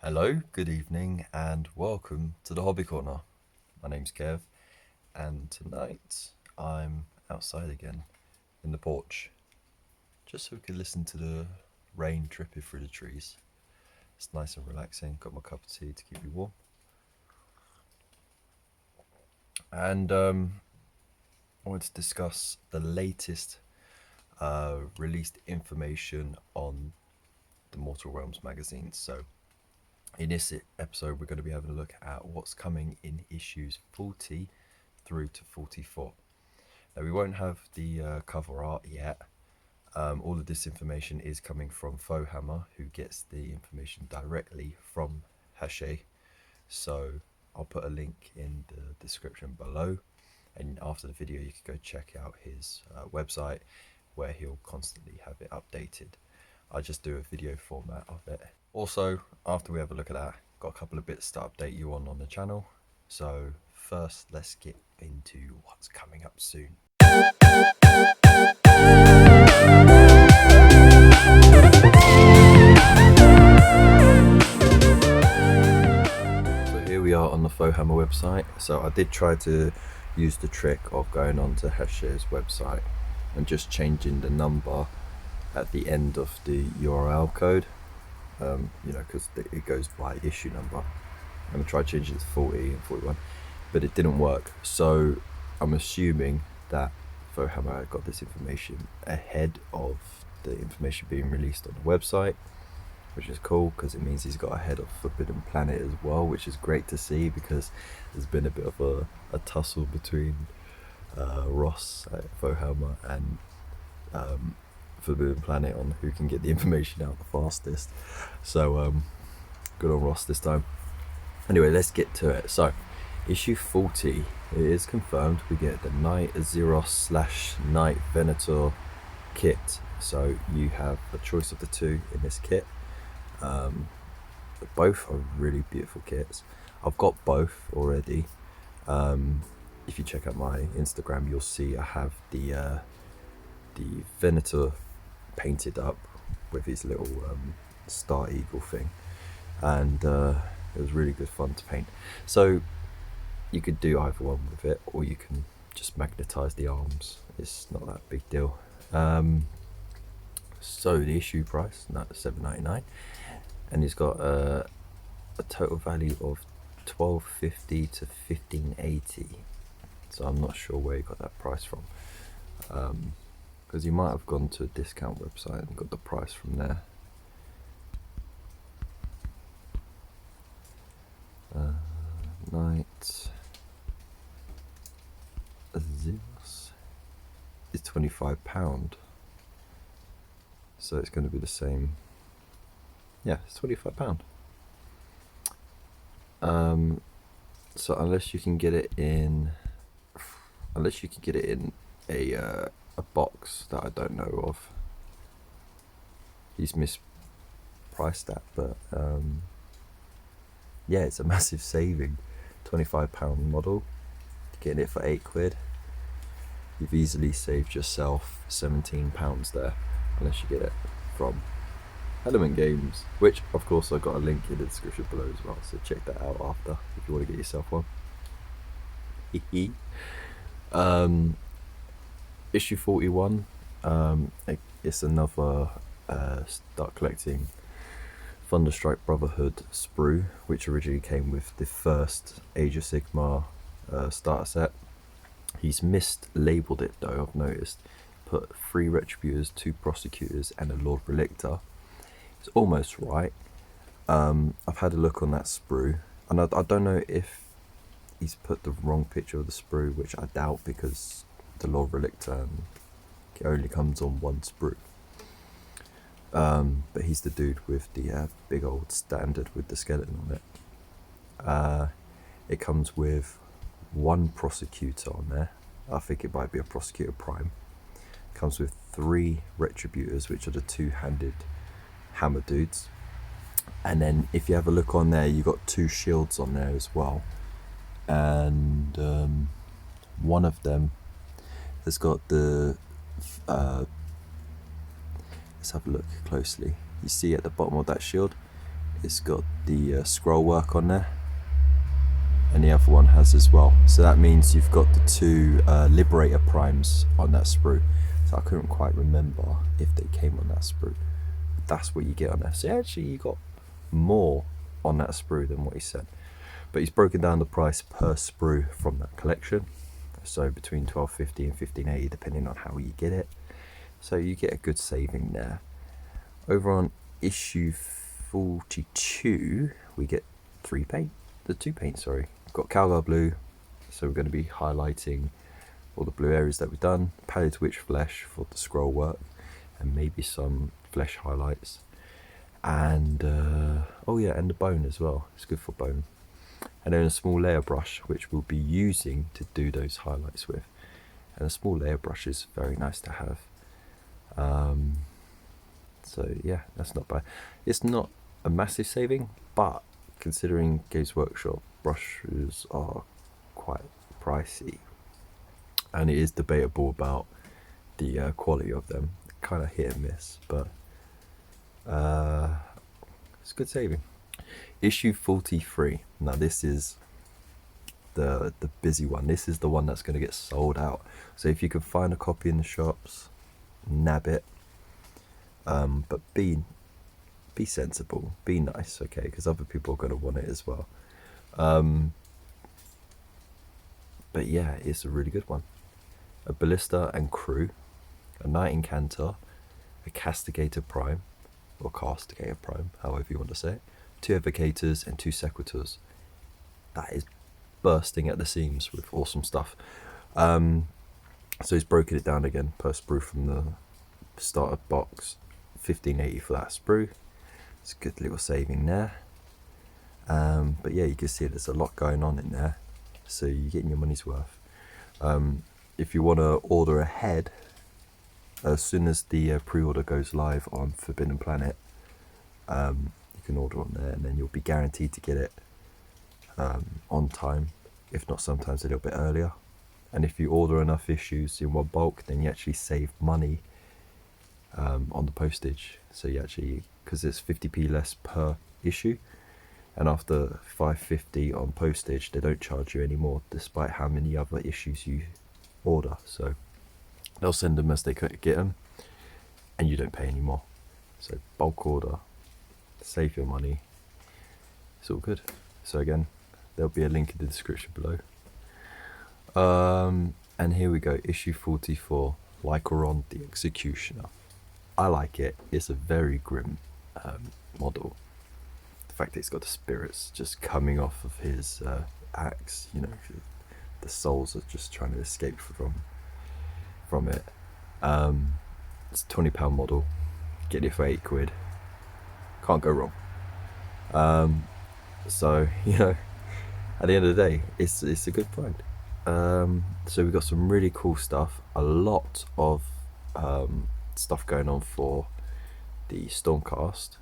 Hello, good evening, and welcome to the Hobby Corner. My name's Kev, and tonight I'm outside again in the porch, just so we can listen to the rain dripping through the trees. It's nice and relaxing. Got my cup of tea to keep me warm, and I wanted to discuss the latest released information on the Mortal Realms magazine. So, in this episode, we're going to be having a look at what's coming in issues 40 through to 44. Now, we won't have the cover art yet. All of this information is coming from Fauxhammer, who gets the information directly from Hachette. So I'll put a link in the description below, and after the video you can go check out his website where he'll constantly have it updated. I just do a video format of it. Also, after we have a look at that, got a couple of bits to update you on the channel. So first, let's get into what's coming up soon. So here we are on the Fauxhammer website. So I did try to use the trick of going onto Hachette's website and just changing the number at the end of the URL code, because it goes by issue number. I'm going to try changing it to 40 and 41, but it didn't work. So I'm assuming that Fauxhammer got this information ahead of the information being released on the website, which is cool because it means he's got ahead of Forbidden Planet as well, which is great to see because there's been a bit of a tussle between Ross at Fauxhammer and Forbidden Planet on who can get the information out the fastest. So good on Ross this time. Anyway, let's get to it. So issue 40, it is confirmed we get the Knight Azeros / Knight Venator kit. So you have a choice of the two in this kit. Both are really beautiful kits. I've got both already. If you check out my Instagram, you'll see I have the Venator painted up with his little star eagle thing, and it was really good fun to paint. So you could do either one with it, or you can just magnetize the arms. It's not that big deal. So the issue price, $7.99, and it's got a total value of $12.50 to $15.80. So I'm not sure where you got that price from, because you might have gone to a discount website and got the price from there. Knight Azeros is £25, so it's going to be the same. Yeah, it's £25. So unless you can get it in a box that I don't know of, he's mispriced that. But yeah, it's a massive saving. £25 model, getting it for £8. You've easily saved yourself £17 there, unless you get it from Element Games, which of course I've got a link in the description below as well, so check that out after if you want to get yourself one. Issue 41, it's another start collecting Thunderstrike Brotherhood sprue, which originally came with the first Age of Sigmar starter set. He's mislabeled it though, I've noticed. Put 3 Retributors, 2 Prosecutors and a Lord Relictor. It's almost right. I've had a look on that sprue, and I don't know if he's put the wrong picture of the sprue, which I doubt, because the Lord Relictor only comes on one sprue. But he's the dude with the big old standard with the skeleton on it. It comes with 1 Prosecutor on there. I think it might be a Prosecutor Prime. It comes with 3 Retributors, which are the 2-handed hammer dudes. And then if you have a look on there, you got 2 shields on there as well. And one of them has got the let's have a look closely. You see at the bottom of that shield, it's got the scroll work on there, and the other one has as well. So that means you've got the two Liberator primes on that sprue. So I couldn't quite remember if they came on that sprue. But that's what you get on there. So actually you got more on that sprue than what he said. But he's broken down the price per sprue from that collection. So between $12.50 and $15.80 depending on how you get it. So you get a good saving there. Over on issue 42 we get two paints. We've got Calgar Blue, so we're going to be highlighting all the blue areas that we've done. Pallid Witch Flesh for the scroll work, and maybe some flesh highlights. And oh yeah, and the bone as well. It's good for bone. And then a small layer brush, which we'll be using to do those highlights with. And a small layer brush is very nice to have. So yeah, that's not bad. It's not a massive saving, but considering Games Workshop brushes are quite pricey, and it is debatable about the quality of them, kind of hit and miss, but it's a good saving. Issue 43. Now this is the busy one. This is the one that's going to get sold out. So if you can find a copy in the shops, nab it. But be sensible, be nice, okay? Because other people are going to want it as well. But yeah, it's a really good one. A Ballista and Crew, a Knight Incantor, a Castigator Prime, or Castigator Prime, however you want to say it, 2 Evocators and 2 Sequitors. That is bursting at the seams with awesome stuff. So he's broken it down again per sprue from the starter box. $15.80 for that sprue. It's a good little saving there. But yeah, you can see there's a lot going on in there, so you're getting your money's worth. If you want to order ahead, as soon as the pre-order goes live on Forbidden Planet, you can order on there, and then you'll be guaranteed to get it on time, if not sometimes a little bit earlier. And if you order enough issues in one bulk, then you actually save money on the postage. So you actually, because it's 50p less per issue, and after $5.50 on postage, they don't charge you anymore despite how many other issues you order. So they'll send them as they get them, and you don't pay anymore. So bulk order, save your money, it's all good. So again, there'll be a link in the description below. And here we go, issue 44, Lycoron the Executioner. I like it. It's a very grim model. The fact that it's got the spirits just coming off of his axe, you know, the souls are just trying to escape from it. It's a £20 model. Get it for £8. Can't go wrong. So you know, at the end of the day, it's a good find. So we've got some really cool stuff. A lot of stuff going on for the Stormcast.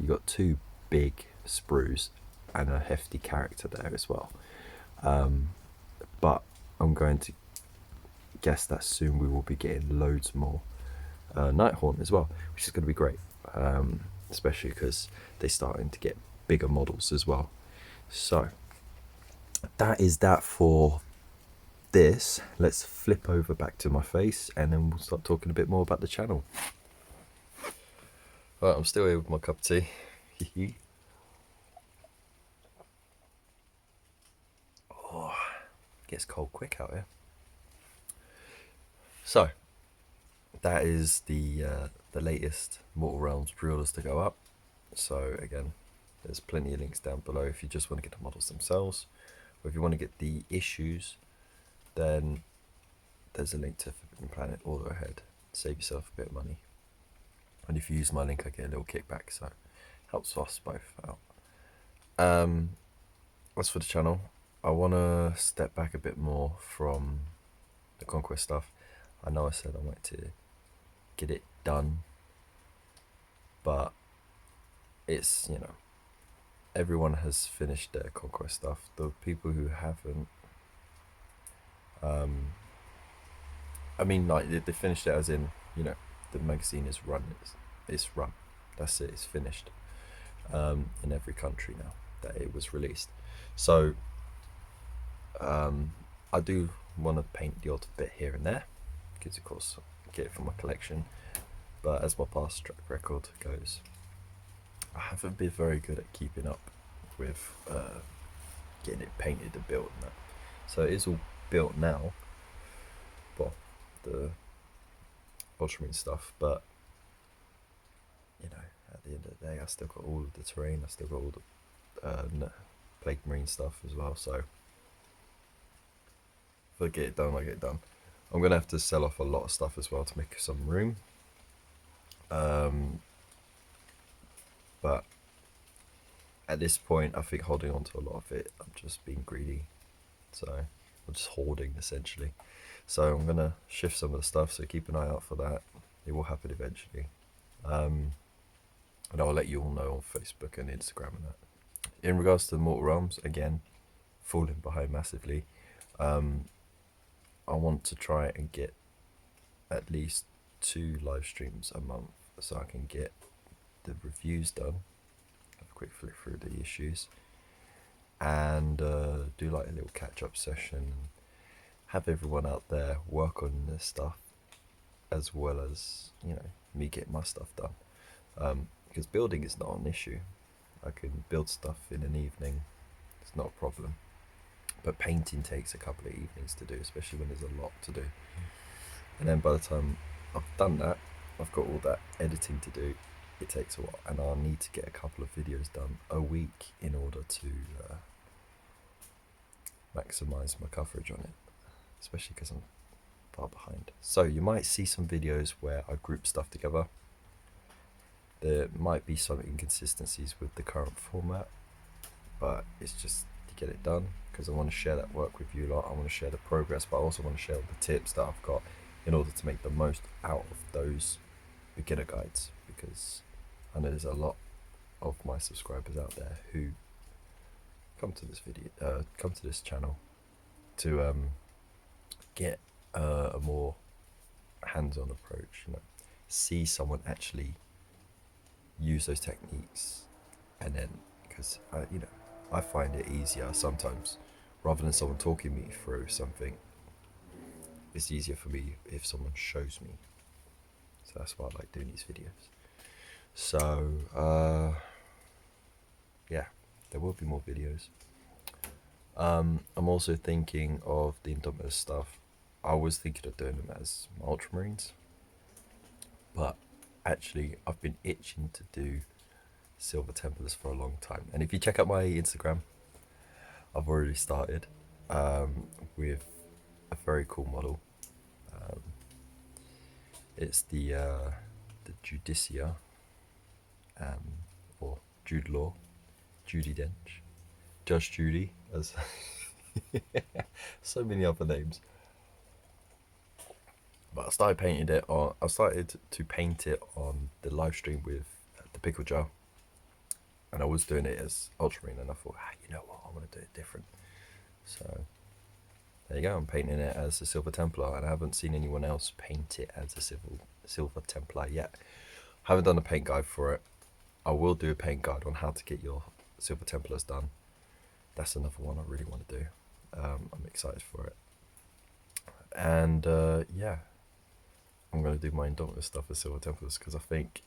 You got 2 big sprues and a hefty character there as well. But I'm going to guess that soon we will be getting loads more Nighthaunt as well, which is going to be great, especially because they're starting to get bigger models as well. So that is that for this. Let's flip over back to my face, and then we'll start talking a bit more about the channel. Right, I'm still here with my cup of tea. Oh, gets cold quick out here. So that is the latest Mortal Realms pre-orders to go up. So again, there's plenty of links down below if you just want to get the models themselves, or if you want to get the issues, then there's a link to Forbidden Planet. Order ahead, save yourself a bit of money, and if you use my link I get a little kickback, so helps us both out. As for the channel, I want to step back a bit more from the Conquest stuff. I know I said I wanted to get it done, but it's, you know, everyone has finished their Conquest stuff. The people who haven't, I mean, like, they finished it as in, you know, the magazine is run. It's run. That's it. It's finished. in every country now that it was released. So I do want to paint the odd bit here and there, because of course I get it from my collection. But as my past track record goes, I haven't been very good at keeping up with getting it painted and built and that. So it is all built now, well, the ultramarine stuff, but you know, at the end of the day, I still got all of the terrain, I still got all the plague marine stuff as well. So if I get it done, I get it done. I'm gonna have to sell off a lot of stuff as well to make some room. But at this point, I think holding on to a lot of it, I'm just being greedy. So I'm just hoarding essentially. So I'm gonna shift some of the stuff. So keep an eye out for that. It will happen eventually. And I'll let you all know on Facebook and Instagram and that. In regards to the Mortal Realms, again, falling behind massively. I want to try and get at least 2 live streams a month so I can get the reviews done, have a quick flick through the issues, and do like a little catch-up session, have everyone out there work on this stuff as well as, you know, me getting my stuff done, because building is not an issue. I can build stuff in an evening, it's not a problem, but painting takes a couple of evenings to do, especially when there's a lot to do. And then by the time I've done that, I've got all that editing to do, it takes a while, and I'll need to get a couple of videos done a week in order to maximize my coverage on it, especially because I'm far behind. So you might see some videos where I group stuff together. There might be some inconsistencies with the current format, but it's just to get it done, because I want to share that work with you lot. I want to share the progress, but I also want to share all the tips that I've got in order to make the most out of those beginner guides, because I know there's a lot of my subscribers out there who come to this video, come to this channel to get a more hands-on approach, you know, see someone actually use those techniques, and then, because you know, I find it easier sometimes, rather than someone talking me through something, it's easier for me if someone shows me. So that's why I like doing these videos. So yeah, there will be more videos. I'm also thinking of the Indominus stuff. I was thinking of doing them as Ultramarines, but actually I've been itching to do Silver Templars for a long time. And if you check out my Instagram, I've already started with a very cool model. It's the Judicia, or Jude Law, Judy Dench, Judge Judy, as so many other names. But I started painting it on. I started to paint it on the live stream with the pickle jar, and I was doing it as Ultramarine, and I thought, you know what, I want to do it different. So there you go. I'm painting it as a Silver Templar, and I haven't seen anyone else paint it as a Silver Templar yet. Haven't done a paint guide for it. I will do a paint guide on how to get your Silver Templars done. That's another one I really want to do. I'm excited for it. And yeah, I'm going to do my Indominus stuff as Silver Templars, because I think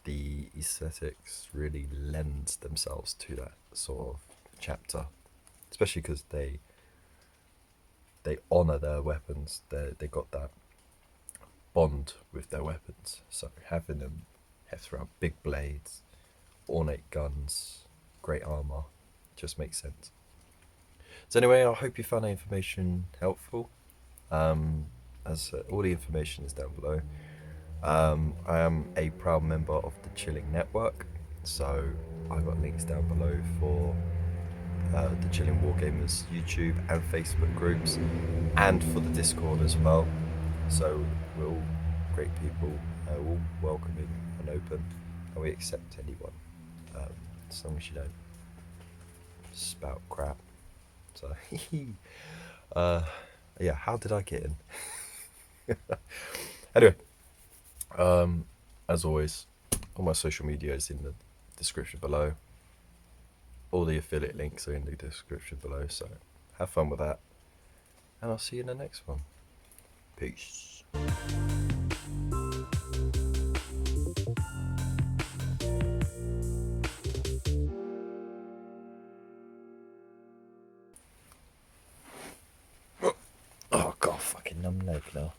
the aesthetics really lends themselves to that sort of chapter, especially because they honour their weapons. They got that bond with their weapons, so having them heft around big blades, ornate guns, great armour, just makes sense. So anyway, I hope you found that information helpful. As all the information is down below. I am a proud member of the Chilling Network, so I've got links down below for the Chilling Wargamers YouTube and Facebook groups, and for the Discord as well. So we're all great people, all welcoming and open, and we accept anyone, as long as you don't spout crap. So yeah, how did I get in? Anyway, as always, all my social media is in the description below. All the affiliate links are in the description below, so have fun with that. And I'll see you in the next one. Peace. Oh, God, fucking numb leg now.